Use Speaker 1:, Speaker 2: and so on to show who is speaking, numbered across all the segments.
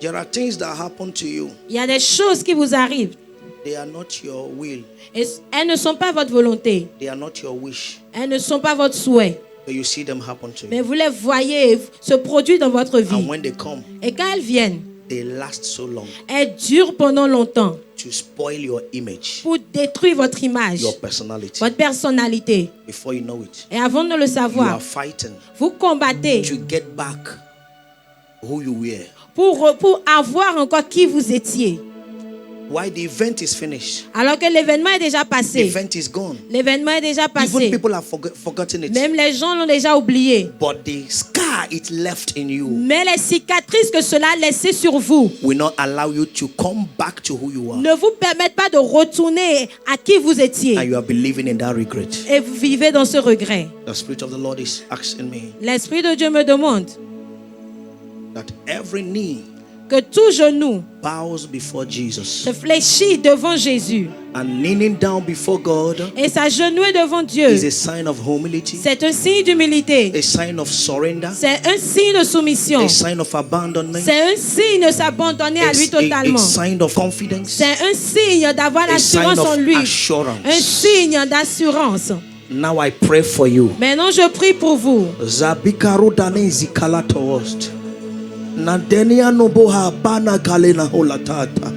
Speaker 1: There are things that happen to you.
Speaker 2: Il y a des choses qui vous arrivent.
Speaker 1: They are not your will.
Speaker 2: Et elles ne sont pas votre volonté.
Speaker 1: They are not your wish.
Speaker 2: Elles ne sont pas votre souhait.
Speaker 1: But you see them happen to
Speaker 2: Mais
Speaker 1: you.
Speaker 2: vous les voyez se produire dans votre
Speaker 1: And
Speaker 2: vie.
Speaker 1: when they come,
Speaker 2: Et quand elles viennent,
Speaker 1: they last so long
Speaker 2: elles durent pendant longtemps
Speaker 1: to spoil your image,
Speaker 2: pour détruire votre image,
Speaker 1: your personality.
Speaker 2: votre personnalité.
Speaker 1: Before you know it,
Speaker 2: Et avant de le
Speaker 1: you are
Speaker 2: savoir,
Speaker 1: fighting
Speaker 2: vous combattez
Speaker 1: to get back who you were.
Speaker 2: pour avoir encore qui vous étiez.
Speaker 1: Why the event is finished?
Speaker 2: Alors que l'événement est déjà
Speaker 1: The
Speaker 2: passé.
Speaker 1: event is gone.
Speaker 2: L'événement est déjà
Speaker 1: Even
Speaker 2: passé.
Speaker 1: people have forgotten it.
Speaker 2: Même les gens l'ont déjà oublié.
Speaker 1: But the scar it left in you
Speaker 2: Mais les cicatrices que cela a laissées sur vous
Speaker 1: will not allow you to come back to who you are.
Speaker 2: ne vous permettent pas de retourner à qui vous étiez.
Speaker 1: And you are believing in that regret.
Speaker 2: Et vous vivez dans ce regret.
Speaker 1: The Spirit of the Lord is asking me
Speaker 2: L'Esprit de Dieu me demande
Speaker 1: that every knee
Speaker 2: que tout genou
Speaker 1: bows before Jesus
Speaker 2: se fléchit devant Jésus
Speaker 1: and kneeling down before God
Speaker 2: et s'agenouiller devant Dieu.
Speaker 1: is a sign of humility,
Speaker 2: C'est un signe d'humilité.
Speaker 1: a sign of surrender,
Speaker 2: C'est un signe de soumission.
Speaker 1: a sign of abandonment,
Speaker 2: C'est un signe de s'abandonner à lui
Speaker 1: a
Speaker 2: totalement.
Speaker 1: sign of confidence,
Speaker 2: C'est un signe d'avoir
Speaker 1: a sign
Speaker 2: l'assurance en
Speaker 1: of
Speaker 2: lui. Un
Speaker 1: assurance.
Speaker 2: signe d'assurance.
Speaker 1: Now I pray for you.
Speaker 2: Maintenant, je prie pour vous.
Speaker 1: Zabikaru dane zikala toast. Nadenia noboha bana galena holatata.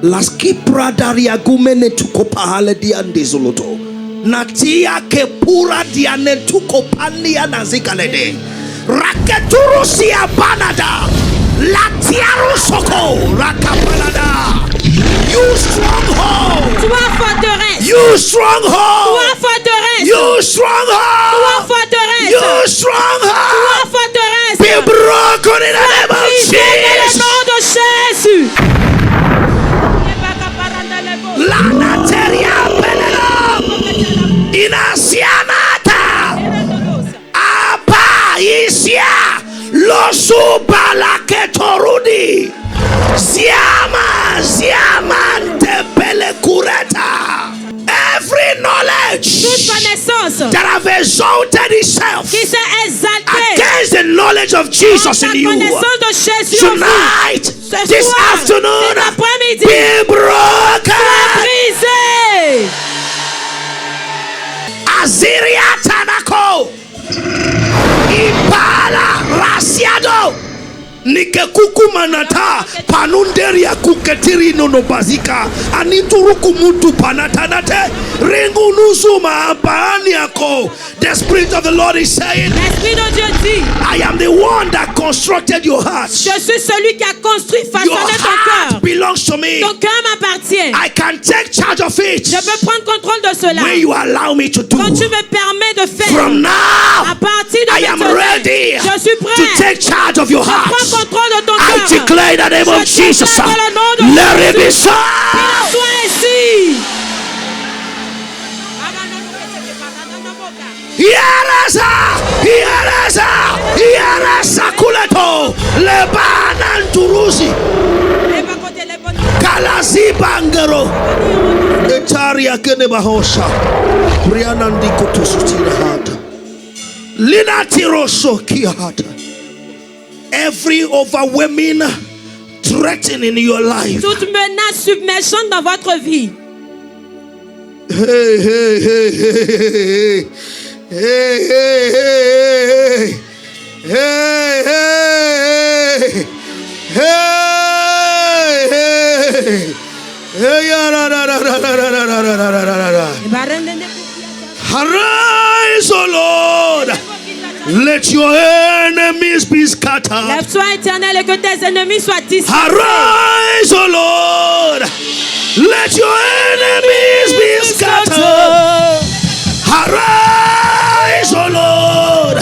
Speaker 1: Laski pradaria gumene tukopahale diande zoloto. Natia ke pura diane tukopandia nazikalede. Raketurusia banada. Latiaru soko rakapanada. You stronghold.
Speaker 2: Toi, forteresse.
Speaker 1: You stronghold.
Speaker 2: Toi, forteresse.
Speaker 1: You stronghold.
Speaker 2: Toi, forteresse.
Speaker 1: You stronghold.
Speaker 2: Toi, forteresse.
Speaker 1: Be broken in the name of
Speaker 2: Brisez dans le
Speaker 1: Jesus.
Speaker 2: nom de Jésus.
Speaker 1: La nateria penelo. Inasianata. Apa isia. Lo subala ketorudi. Ziama tepele kureta. Every knowledge
Speaker 2: Toute connaissance
Speaker 1: that have exalted itself
Speaker 2: qui s'est exaltée
Speaker 1: against the knowledge of Jesus
Speaker 2: la
Speaker 1: in you
Speaker 2: connaissance de Jésus en vous.
Speaker 1: tonight,
Speaker 2: Ce
Speaker 1: this
Speaker 2: soir,
Speaker 1: afternoon,
Speaker 2: cet après-midi,
Speaker 1: be broken.
Speaker 2: brisé.
Speaker 1: Aziria Tanako Impala Rasiado Nikekuku manata panunderia kuketiri nono bazika anituruku mutu panatanate ringu nusuma paani yako. The Spirit of the Lord is saying,
Speaker 2: L'Esprit de Dieu dit,
Speaker 1: I am the one that constructed your heart.
Speaker 2: je suis celui qui a construit,
Speaker 1: Your
Speaker 2: façonné ton
Speaker 1: heart
Speaker 2: cœur.
Speaker 1: belongs to me.
Speaker 2: Ton cœur m'appartient.
Speaker 1: I can take charge of it
Speaker 2: Je peux prendre contrôle de cela.
Speaker 1: when you allow me to do.
Speaker 2: Quand tu me permets de faire.
Speaker 1: From now,
Speaker 2: À partir de
Speaker 1: I am
Speaker 2: maintenant,
Speaker 1: ready
Speaker 2: je suis prêt.
Speaker 1: to take charge of your
Speaker 2: Je
Speaker 1: heart.
Speaker 2: prends contrôle de ton
Speaker 1: I
Speaker 2: cœur.
Speaker 1: declare in the name of
Speaker 2: Je
Speaker 1: Jesus,
Speaker 2: déclare dans le nom de
Speaker 1: let it be
Speaker 2: Jésus.
Speaker 1: so.
Speaker 2: Sois ainsi.
Speaker 1: Yarasa kuleto lebana nturuzi kalazi bangero etaria kene bahosha priana ndiko tusutira hata lina tiroso kiata. Every overwhelming threatening in your life,
Speaker 2: Toute menace submergente dans votre vie.
Speaker 1: hey, hey, hey, hey, hey, hey, hey, hey, hey, hey, hey, arise, O Lord, let your enemies be scattered.
Speaker 2: Lève-toi, éternel, et que tes ennemis soient dispersés.
Speaker 1: Arise, O Lord, let your enemies be scattered. Arise, O Lord,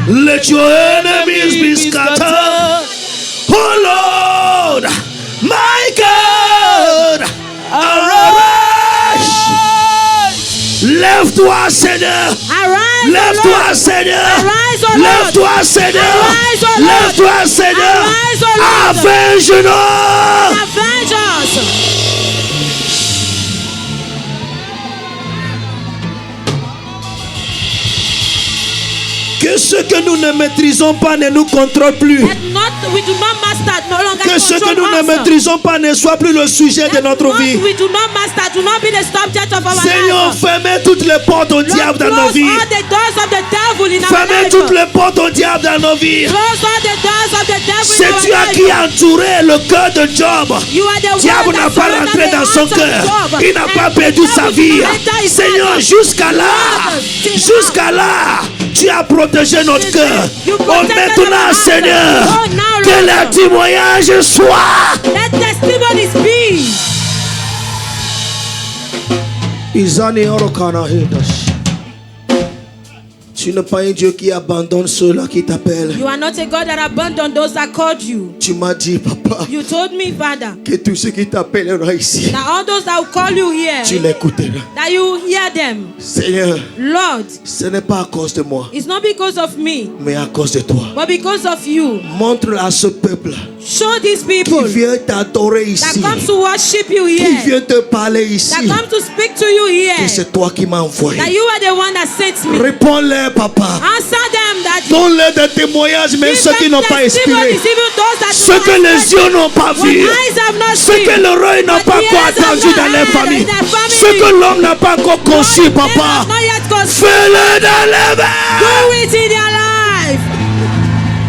Speaker 1: let your enemies be scattered. Oh Lord, my God, arise. Lève-toi, Seigneur.
Speaker 2: Arise,
Speaker 1: Lève-toi, Seigneur.
Speaker 2: Arise, O Lord.
Speaker 1: Lève-toi, Seigneur.
Speaker 2: Arise, O Lord.
Speaker 1: Lève-toi, Seigneur.
Speaker 2: Arise, O Lord.
Speaker 1: Avenge-nous.
Speaker 2: Avenge us.
Speaker 1: Que ce que nous ne maîtrisons pas ne nous contrôle plus.
Speaker 2: We do not master, no longer
Speaker 1: Que ce que
Speaker 2: control
Speaker 1: ne
Speaker 2: awesome.
Speaker 1: maîtrisons pas ne soit plus le sujet de notre
Speaker 2: What
Speaker 1: vie.
Speaker 2: we do not master, do not be the subject of our
Speaker 1: Seigneur,
Speaker 2: life.
Speaker 1: fermez toutes les portes au
Speaker 2: Lord,
Speaker 1: diable dans nos
Speaker 2: close
Speaker 1: vies.
Speaker 2: all the doors of the devil in our
Speaker 1: Fermez
Speaker 2: life.
Speaker 1: toutes les portes au diable dans nos vies.
Speaker 2: Close all the doors of the devil
Speaker 1: C'est
Speaker 2: in our
Speaker 1: Dieu
Speaker 2: life.
Speaker 1: qui a entouré le cœur de Job.
Speaker 2: You are the
Speaker 1: Diable
Speaker 2: one
Speaker 1: n'a
Speaker 2: that
Speaker 1: pas
Speaker 2: surrounded
Speaker 1: rentré
Speaker 2: the
Speaker 1: dans son
Speaker 2: heart of
Speaker 1: cœur.
Speaker 2: Job.
Speaker 1: Il n'a
Speaker 2: And
Speaker 1: pas
Speaker 2: the
Speaker 1: perdu
Speaker 2: devil
Speaker 1: sa
Speaker 2: did
Speaker 1: vie.
Speaker 2: not enter his
Speaker 1: Seigneur,
Speaker 2: heart.
Speaker 1: jusqu'à là, jusqu'à là, tu as protégé notre cœur.
Speaker 2: You
Speaker 1: Oh,
Speaker 2: protected
Speaker 1: maintenant,
Speaker 2: our heart.
Speaker 1: Seigneur,
Speaker 2: Oh, now,
Speaker 1: que
Speaker 2: Lord.
Speaker 1: le témoignage soit.
Speaker 2: Let testimonies be.
Speaker 1: Izani orokana hedas. Tu n'es pas un Dieu qui abandonne ceux-là qui t'appellent.
Speaker 2: You are not a God that abandoned those that called you.
Speaker 1: Tu m'as dit, papa,
Speaker 2: You told me, Father,
Speaker 1: que tous ceux qui t'appelleront ici,
Speaker 2: that all those that will call you here,
Speaker 1: tu l'écouteras.
Speaker 2: that you will hear them.
Speaker 1: Seigneur,
Speaker 2: Lord,
Speaker 1: ce n'est pas à cause de moi,
Speaker 2: it's not because of me,
Speaker 1: mais à cause de toi.
Speaker 2: but because of you.
Speaker 1: Montre à ce peuple
Speaker 2: Show these
Speaker 1: qui
Speaker 2: people
Speaker 1: vient t'adorer
Speaker 2: that
Speaker 1: ici,
Speaker 2: comes to worship you
Speaker 1: qui
Speaker 2: here,
Speaker 1: vient te parler
Speaker 2: that
Speaker 1: ici,
Speaker 2: come to speak to you
Speaker 1: que
Speaker 2: here,
Speaker 1: c'est toi qui m'as envoyé.
Speaker 2: that you are the one that sent me.
Speaker 1: Réponds-leur, papa.
Speaker 2: Answer them that
Speaker 1: Donne-leur des témoignages, même
Speaker 2: give
Speaker 1: ceux qui
Speaker 2: them
Speaker 1: n'ont pas
Speaker 2: testimonies,
Speaker 1: inspiré.
Speaker 2: even those that
Speaker 1: Ce
Speaker 2: do
Speaker 1: que
Speaker 2: not
Speaker 1: les
Speaker 2: expect,
Speaker 1: yeux n'ont pas
Speaker 2: what
Speaker 1: vu.
Speaker 2: eyes have not
Speaker 1: Ce
Speaker 2: seen,
Speaker 1: que l'oreille n'a
Speaker 2: what
Speaker 1: pas
Speaker 2: the
Speaker 1: encore
Speaker 2: ears have
Speaker 1: attendu
Speaker 2: not
Speaker 1: dans leur
Speaker 2: heard
Speaker 1: famille.
Speaker 2: in their family.
Speaker 1: Ce que l'homme n'a pas encore conçu,
Speaker 2: What they have
Speaker 1: papa.
Speaker 2: not yet conceived.
Speaker 1: Fais-le dans les mains.
Speaker 2: Do it in their life.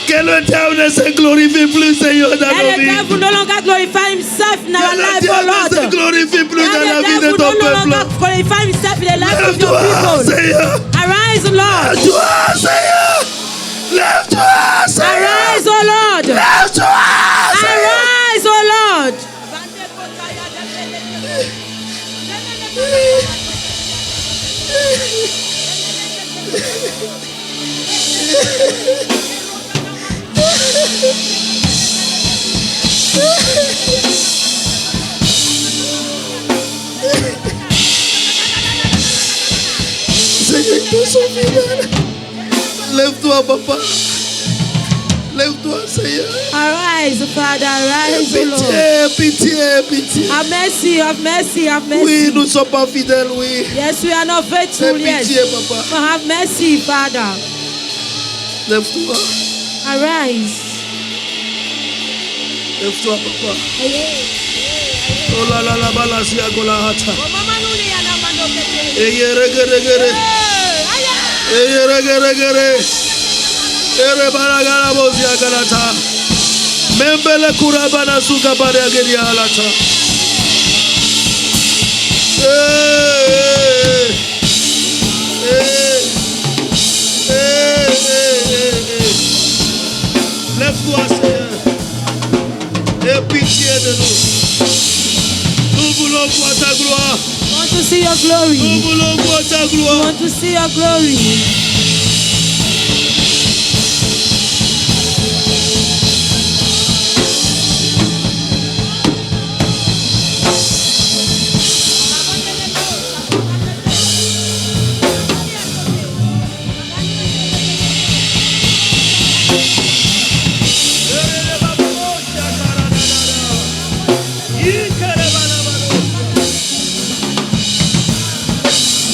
Speaker 1: Que le diable ne se glorifie plus, Seigneur, dans
Speaker 2: Let
Speaker 1: nos
Speaker 2: the
Speaker 1: vies.
Speaker 2: devil no longer glorify himself in our
Speaker 1: Que le
Speaker 2: life, oh
Speaker 1: diable ne se
Speaker 2: Lord.
Speaker 1: glorifie plus dans la
Speaker 2: Let
Speaker 1: vie
Speaker 2: the
Speaker 1: de
Speaker 2: devil
Speaker 1: ton
Speaker 2: no longer
Speaker 1: peuple.
Speaker 2: glorify himself in the life of your
Speaker 1: Lève-toi,
Speaker 2: people.
Speaker 1: Seigneur.
Speaker 2: Arise, Lord.
Speaker 1: Lève-toi, Seigneur. Lève-toi, Seigneur.
Speaker 2: Arise, oh Lord.
Speaker 1: Lève-toi, Seigneur.
Speaker 2: Arise, oh Lord.
Speaker 1: Seigneur, ils sont fidèles. Lève-toi, papa. Lève-toi, Seigneur.
Speaker 2: Arise, Father. Arise, oh Lord.
Speaker 1: Pitié, pitié, pitié.
Speaker 2: Have mercy, have mercy, have
Speaker 1: Oui,
Speaker 2: mercy.
Speaker 1: nous ne sommes pas fidèles, oui.
Speaker 2: Yes, we are not
Speaker 1: Fais
Speaker 2: faithful,
Speaker 1: pitié,
Speaker 2: yes.
Speaker 1: papa.
Speaker 2: But have mercy, Father.
Speaker 1: Lève-toi.
Speaker 2: Arise.
Speaker 1: Lève-toi, papa. Oh là là là, balasi agola hata. Eye rege rege re. Eye rege rege re. Ere baragara bozi agalata. Membele kurabana suka bare ageri alata. Lève-toi, Seigneur. Aie pitié de nous. Nous voulons voir ta gloire.
Speaker 2: We want to see your
Speaker 1: Nous
Speaker 2: glory.
Speaker 1: voulons voir ta
Speaker 2: We
Speaker 1: gloire.
Speaker 2: want to see your glory.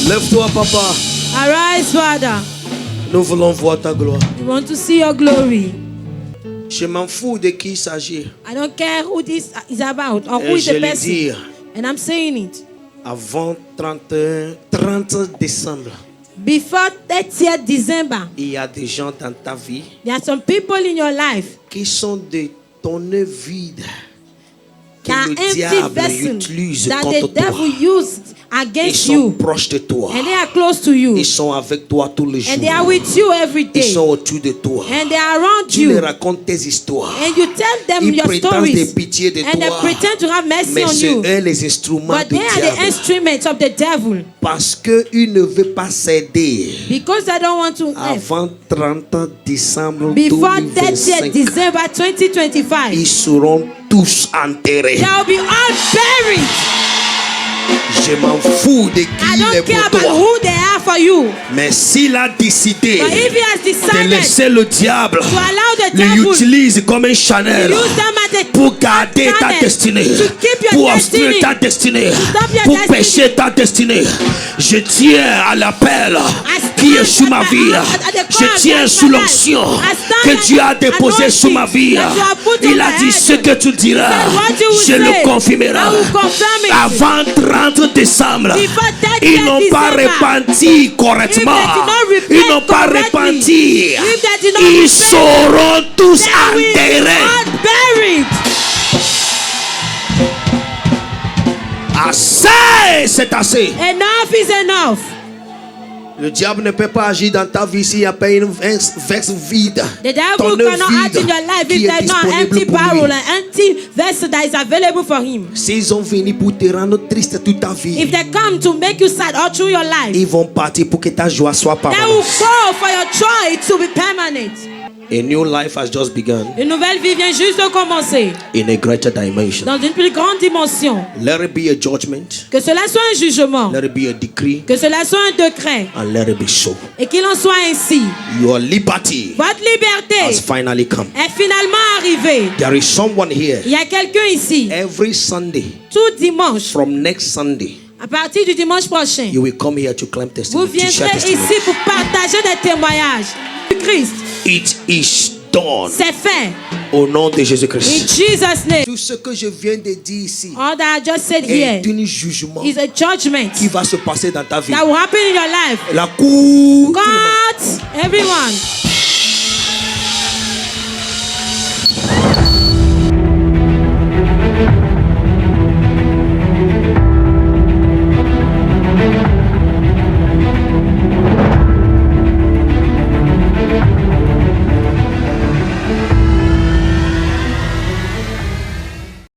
Speaker 1: Lève-toi, papa.
Speaker 2: Arise, Father.
Speaker 1: Nous voulons voir ta gloire.
Speaker 2: We want to see your glory.
Speaker 1: Je m'en fous de qui il s'agit.
Speaker 2: I don't care who this is about or who
Speaker 1: Et
Speaker 2: is
Speaker 1: je
Speaker 2: the
Speaker 1: le
Speaker 2: person.
Speaker 1: dis,
Speaker 2: And I'm saying it.
Speaker 1: avant 30 décembre,
Speaker 2: Before 30th December,
Speaker 1: il y a des gens dans ta vie
Speaker 2: there are some people in your life
Speaker 1: qui sont des tonneaux vides que
Speaker 2: that are
Speaker 1: le
Speaker 2: empty
Speaker 1: diable
Speaker 2: vessels
Speaker 1: utilise
Speaker 2: that
Speaker 1: contre
Speaker 2: the devil
Speaker 1: toi.
Speaker 2: used
Speaker 1: Ils
Speaker 2: against
Speaker 1: sont
Speaker 2: you.
Speaker 1: proches de toi.
Speaker 2: And they are close to you.
Speaker 1: Ils sont avec toi tous les jours.
Speaker 2: And they are with you every
Speaker 1: Ils
Speaker 2: day.
Speaker 1: sont autour de toi.
Speaker 2: And they are around
Speaker 1: Tu leur
Speaker 2: you.
Speaker 1: racontes tes histoires.
Speaker 2: And you tell them
Speaker 1: Ils
Speaker 2: your
Speaker 1: prétendent des
Speaker 2: stories.
Speaker 1: pitiés de
Speaker 2: And they
Speaker 1: toi.
Speaker 2: pretend to have mercy
Speaker 1: Mais
Speaker 2: on
Speaker 1: c'est
Speaker 2: you.
Speaker 1: eux les instruments
Speaker 2: But
Speaker 1: du
Speaker 2: they are the
Speaker 1: diable.
Speaker 2: instruments of the devil.
Speaker 1: Parce qu'ils ne veulent pas céder.
Speaker 2: Because they don't want to live.
Speaker 1: Avant 30 décembre
Speaker 2: Before 30th
Speaker 1: 2025,
Speaker 2: December 2025,
Speaker 1: ils seront tous enterrés.
Speaker 2: they will be all buried.
Speaker 1: Je m'en fous de
Speaker 2: I
Speaker 1: qui
Speaker 2: don't
Speaker 1: est
Speaker 2: care
Speaker 1: pour
Speaker 2: about
Speaker 1: toi.
Speaker 2: who they are for you.
Speaker 1: Mais s'il a décidé
Speaker 2: But if he has
Speaker 1: de
Speaker 2: decided
Speaker 1: laisser le diable
Speaker 2: to allow the devil
Speaker 1: l'utilise comme un channel
Speaker 2: use them as a
Speaker 1: pour garder ta
Speaker 2: channel
Speaker 1: destinée,
Speaker 2: to keep your
Speaker 1: pour obstruer
Speaker 2: destiny,
Speaker 1: ta destinée,
Speaker 2: stop your
Speaker 1: pour
Speaker 2: destiny.
Speaker 1: pécher ta destinée, je tiens à l'appel qui est sur ma vie. Je tiens sous l'onction que Dieu a déposé sur ma vie. Il a dit ce que tu diras, je le confirmerai. Avant 30 décembre, ils n'ont pas repenti correctement. Ils n'ont pas repenti. Ils seront tous enterrés. Assez, c'est assez.
Speaker 2: Enough is enough.
Speaker 1: Le diable ne peut pas agir dans ta vie s'il n'y a pas une verse vide.
Speaker 2: The
Speaker 1: Ton
Speaker 2: devil
Speaker 1: œuvre
Speaker 2: cannot act in
Speaker 1: vide
Speaker 2: your life
Speaker 1: qui
Speaker 2: if
Speaker 1: est
Speaker 2: there's no
Speaker 1: disponible
Speaker 2: empty
Speaker 1: pour lui.
Speaker 2: barrel, an empty vessel that is available for him.
Speaker 1: S'ils ont venu pour te rendre triste toute ta vie,
Speaker 2: If they come to make you sad all through your life,
Speaker 1: ils vont partir pour que ta joie soit
Speaker 2: they will
Speaker 1: permanente.
Speaker 2: go for your joy to be permanent.
Speaker 1: A new life has just begun
Speaker 2: Une nouvelle vie vient juste de commencer
Speaker 1: in a greater dimension.
Speaker 2: dans une plus grande dimension.
Speaker 1: Let it be a judgment,
Speaker 2: Que cela soit un jugement,
Speaker 1: let it be a decree,
Speaker 2: que cela soit un décret,
Speaker 1: and let it be so.
Speaker 2: et qu'il en soit ainsi.
Speaker 1: Your liberty
Speaker 2: Votre liberté
Speaker 1: has finally come.
Speaker 2: est finalement arrivée.
Speaker 1: There is someone here
Speaker 2: Il y a quelqu'un ici,
Speaker 1: every Sunday,
Speaker 2: tout dimanche,
Speaker 1: from next Sunday,
Speaker 2: à partir du dimanche prochain,
Speaker 1: you will come here to claim
Speaker 2: vous
Speaker 1: testimony, to share
Speaker 2: viendrez
Speaker 1: testimony.
Speaker 2: ici pour partager des témoignages du Christ.
Speaker 1: It is done.
Speaker 2: C'est fait.
Speaker 1: Au nom de
Speaker 2: In
Speaker 1: Jésus-Christ.
Speaker 2: Jesus' name.
Speaker 1: Tout ce que je viens de dire ici
Speaker 2: All that I just said here
Speaker 1: est un jugement
Speaker 2: is a judgment
Speaker 1: qui va se passer dans ta vie.
Speaker 2: that will happen in your life.
Speaker 1: La cour.
Speaker 2: God, everyone,